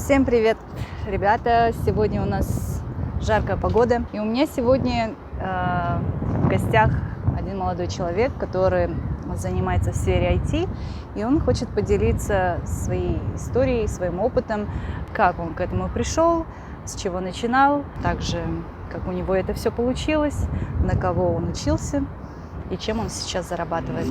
Всем привет, ребята! Сегодня у нас жаркая погода, и у меня сегодня в гостях один молодой человек, который занимается в сфере IT, и он хочет поделиться своей историей, своим опытом, как он к этому пришел, с чего начинал, также как у него это все получилось, на кого он учился и чем он сейчас зарабатывает.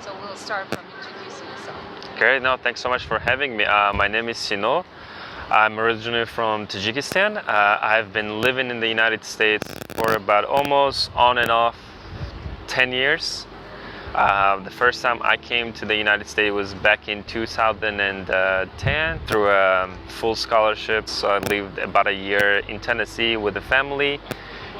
So we'll start from introducing yourself. Okay, no, thanks so much for having me. My name is Sino. I'm originally from Tajikistan. I've been living in the United States for about almost on and off 10 years. The first time I came to the United States was back in 2010 through a full scholarship. So I lived about a year in Tennessee with the family.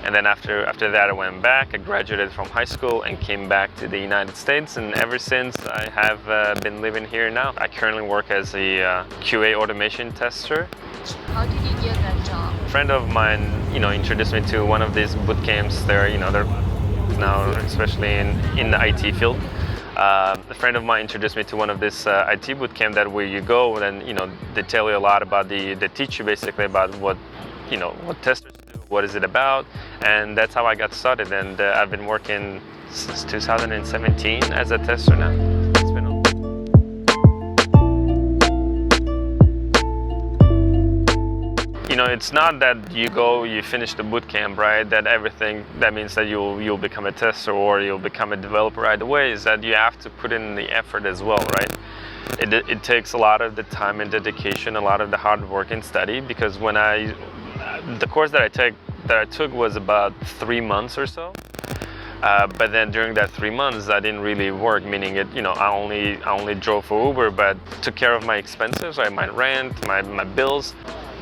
And then after that I went back, I graduated from high school and came back to the United States, and ever since I have been living here now. I currently work as a QA automation tester. How did you get that job? A friend of mine, introduced me to one of these boot camps. They're now especially in the IT field. A friend of mine introduced me to one of this IT boot camp that where you go and they tell you a lot about they teach you basically about what testers do, what is it about, and that's how I got started. And I've been working since 2017 as a tester now. It's not that you finish the boot camp, right? That means that you'll become a tester or you'll become a developer right away. Is that you have to put in the effort as well, right? It takes a lot of the time and dedication, a lot of the hard work and study. Because the course that I took was about 3 months or so. But then during that 3 months, I didn't really work, meaning I only drove for Uber, but took care of my expenses, right? My rent, my bills.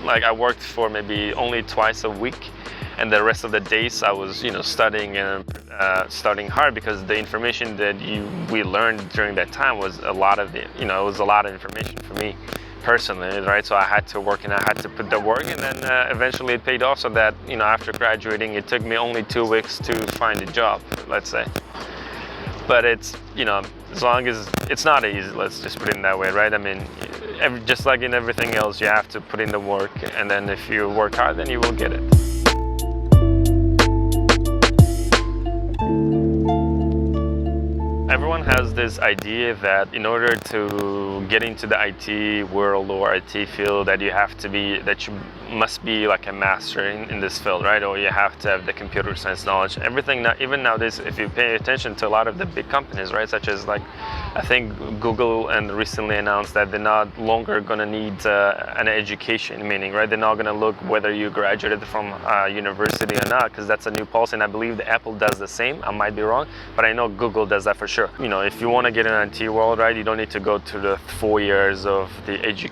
Like I worked for maybe only twice a week, and the rest of the days I was studying and studying hard, because the information that we learned during that time was a lot of it was a lot of information for me personally, right? So I had to work and I had to put the work, and then eventually it paid off. So that after graduating, it took me only 2 weeks to find a job, let's say. But it's as long as it's not easy, let's just put it in that way, right? I mean, just like in everything else, you have to put in the work, and then if you work hard, then you will get it. Everyone has this idea that in order to get into the IT world or IT field, that you must be like a master in this field, right? Or you have to have the computer science knowledge. Everything now, even nowadays, if you pay attention to a lot of the big companies, right, such as like I think Google and recently announced that they're not longer gonna need an education, meaning, right, they're not gonna look whether you graduated from university or not, because that's a new policy, and I believe the Apple does the same. I might be wrong, but I know Google does that for sure. If you want to get in an IT world, right, you don't need to go to the 4 years of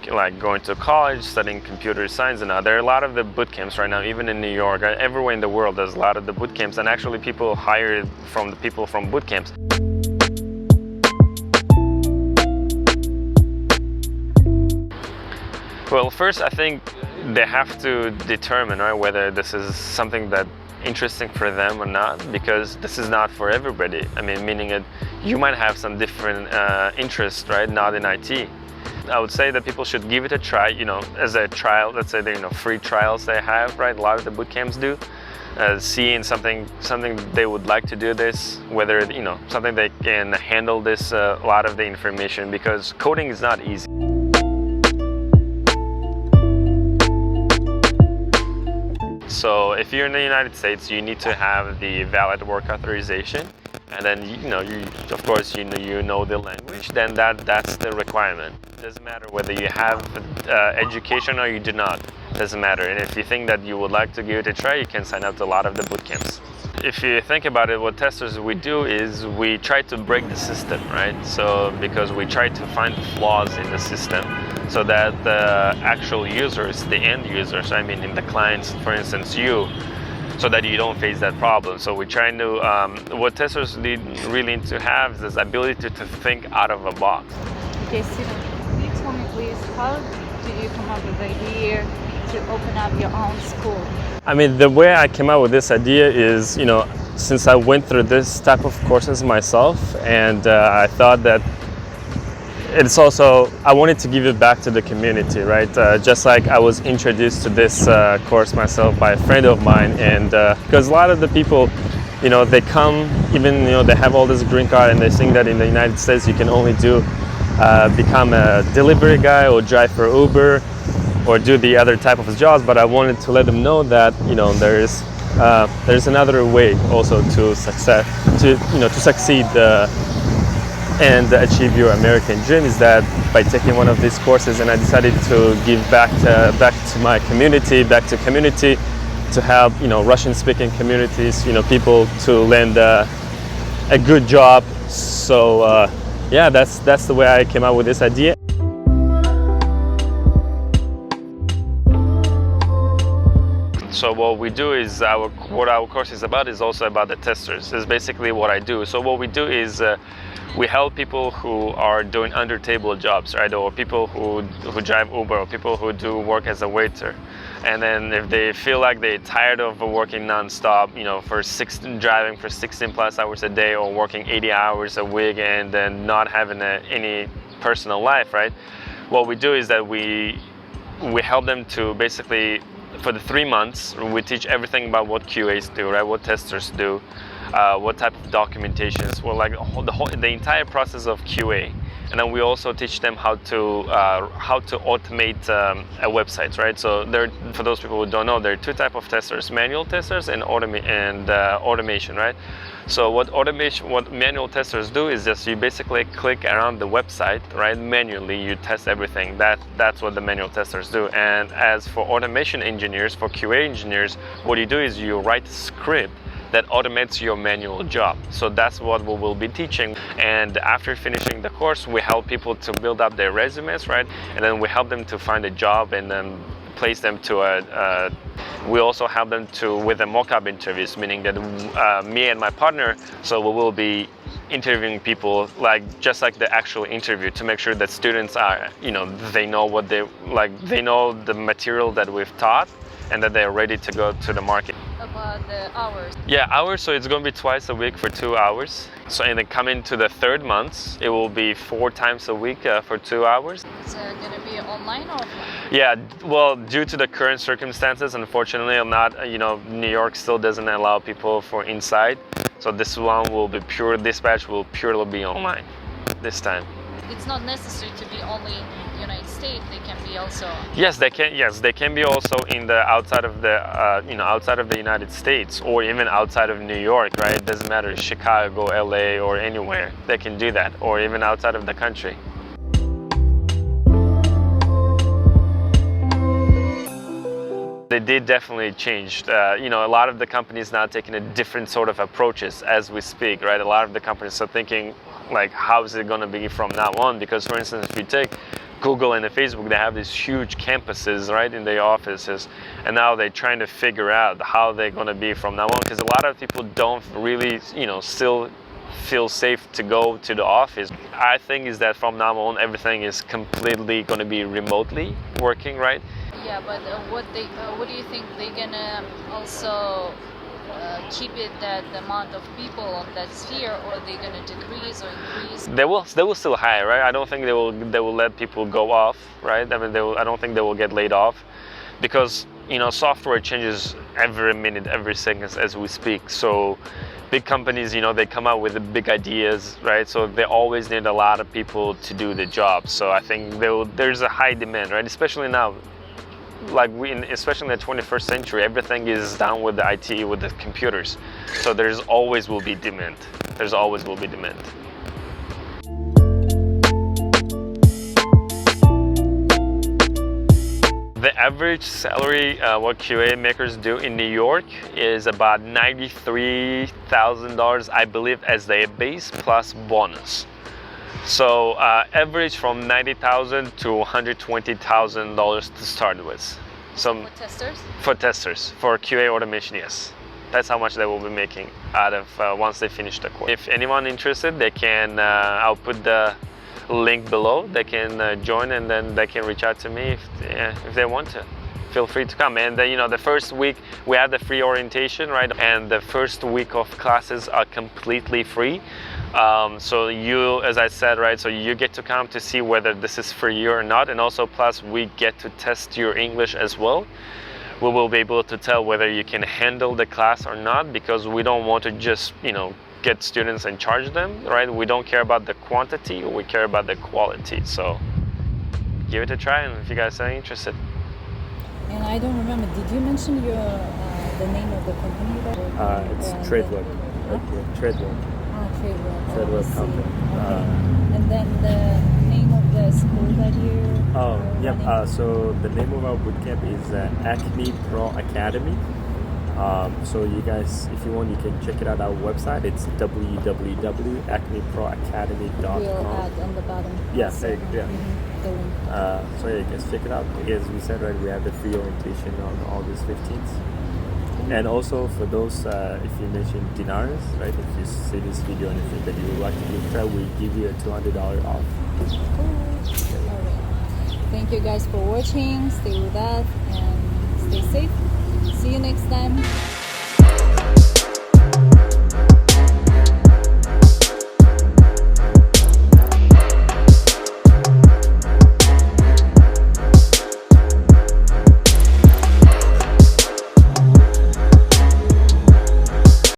like going to college, studying computer science, and there are a lot of the boot camps right now, even in New York, right? Everywhere in the world, there's a lot of the boot camps, and actually people hire from the people from boot camps. Well, first, I think they have to determine, right, whether this is something that interesting for them or not, because this is not for everybody. I mean, meaning that you might have some different interests, right? Not in IT. I would say that people should give it a try, as a trial. Let's say free trials they have, right? A lot of the boot camps do. Seeing something they would like to do this, whether something they can handle this a lot of the information, because coding is not easy. So if you're in the United States, you need to have the valid work authorization, and then of course you know the language. Then that's the requirement. It doesn't matter whether you have education or you do not. It doesn't matter. And if you think that you would like to give it a try, you can sign up to a lot of the boot camps. If you think about it, what testers we do is we try to break the system, right? So because we try to find flaws in the system, so that the actual users, the end users, I mean in the clients, for instance, so that you don't face that problem. So we're trying to, what testers really need to have is this ability to think out of a box. Okay, Sino, can you tell me please, how did you come up with the idea to open up your own school? I mean, the way I came out with this idea is, since I went through this type of courses myself, and I thought that it's also, I wanted to give it back to the community, right? Just like I was introduced to this course myself by a friend of mine, and because a lot of the people, they come, even, they have all this green card, and they think that in the United States you can only become a delivery guy or drive for Uber or do the other type of jobs, but I wanted to let them know that, there's another way also to success, to succeed and achieve your American dream, is that by taking one of these courses, and I decided to give back to my community, to help Russian-speaking communities, people to land a good job. So yeah, that's the way I came up with this idea. So what we do is what our course is about is also about the testers. Is basically what I do. So what we do is we help people who are doing under-table jobs, right? Or people who drive Uber, or people who do work as a waiter. And then if they feel like they're tired of working non-stop, driving for 16 plus hours a day, or working 80 hours a week, and then not having any personal life, right? What we do is that we help them to basically, for the 3 months, we teach everything about what QAs do, right? What testers do, what type of documentations, well, like the entire process of QA. And then we also teach them how to automate a website, right? So for those people who don't know, there are two types of testers: manual testers and automation, right? So what manual testers do is just you basically click around the website, right? Manually, you test everything. That's what the manual testers do. And as for automation engineers, for QA engineers, what you do is you write a script that automates your manual job. So that's what we will be teaching. And after finishing the course, we help people to build up their resumes, right? And then we help them to find a job and then place them to we also help them with the mock-up interviews, meaning that me and my partner, so we will be interviewing people just like the actual interview, to make sure that students are, they know they know the material that we've taught, and that they're ready to go to the market. About the hours. Yeah, hours, so it's going to be twice a week for 2 hours. So and then coming to the 3rd month, it will be 4 times a week for 2 hours. It's going to be online or offline? Yeah, well, due to the current circumstances, unfortunately, New York still doesn't allow people for inside. So this one will be dispatch will purely be online this time. It's not necessary to be only in United States. They can be also. Yes, they can. Yes, they can be also in the outside of the outside of the United States, or even outside of New York, right? It doesn't matter, Chicago, LA, or anywhere. They can do that, or even outside of the country. They did definitely change. A lot of the companies now taking a different sort of approaches as we speak, right? A lot of the companies are thinking, like, how is it going to be from now on? Because, for instance, if you take Google and Facebook, they have these huge campuses, right, in their offices, and now they're trying to figure out how they're going to be from now on, because a lot of people don't really, still feel safe to go to the office. I think is that from now on, everything is completely going to be remotely working, right? Yeah, but what do you think they're gonna also keep it that amount of people on that sphere, or are they gonna decrease or increase? They will still hire, right? I don't think they will let people go off, right? I mean, I don't think they will get laid off, because software changes every minute, every second as we speak. So big companies, they come out with the big ideas, right? So they always need a lot of people to do the job. So I think there's a high demand, right? Especially now. Especially in the 21st century, everything is done with the IT, with the computers. So there's always will be demand. There's always will be demand. The average salary, what QA makers do in New York, is about $93,000, I believe, as their base plus bonus. So average from $90,000 to $120,000 to start with. For testers? For testers, for QA automation, yes. That's how much they will be making out of once they finish the course. If anyone interested, they can. I'll put the link below. They can join, and then they can reach out to me if they want to. feel free to come. And you know, the first week we have the free orientation, right? And the first week of classes are completely free. So you, as I said, right, so you get to come to see whether this is for you or not, and also plus we get to test your English as well. We will be able to tell whether you can handle the class or not, because we don't want to just, you know, get students and charge them, right? We don't care about the quantity, we care about the quality. So give it a try, and if you guys are interested. And I don't remember, did you mention your the name of the company? It's TradeWeb. TradeWeb. TradeWeb. TradeWeb company. Okay. And then the name of the school that you Yep. So the name of our bootcamp is Acme Pro Academy. So you guys, if you want, you can check it out. Our website, it's www.acmeproacademy.com. We'll add on the bottom. Yeah, So, yeah. the link. So yeah, you guys check it out. As we said, right, we have the free orientation on August 15th. And also for those, if you mention dinars, right, if you see this video and anything that you would like to give a try, we give you a $200 off. Thank you guys for watching. Stay with us and stay safe. See you next time.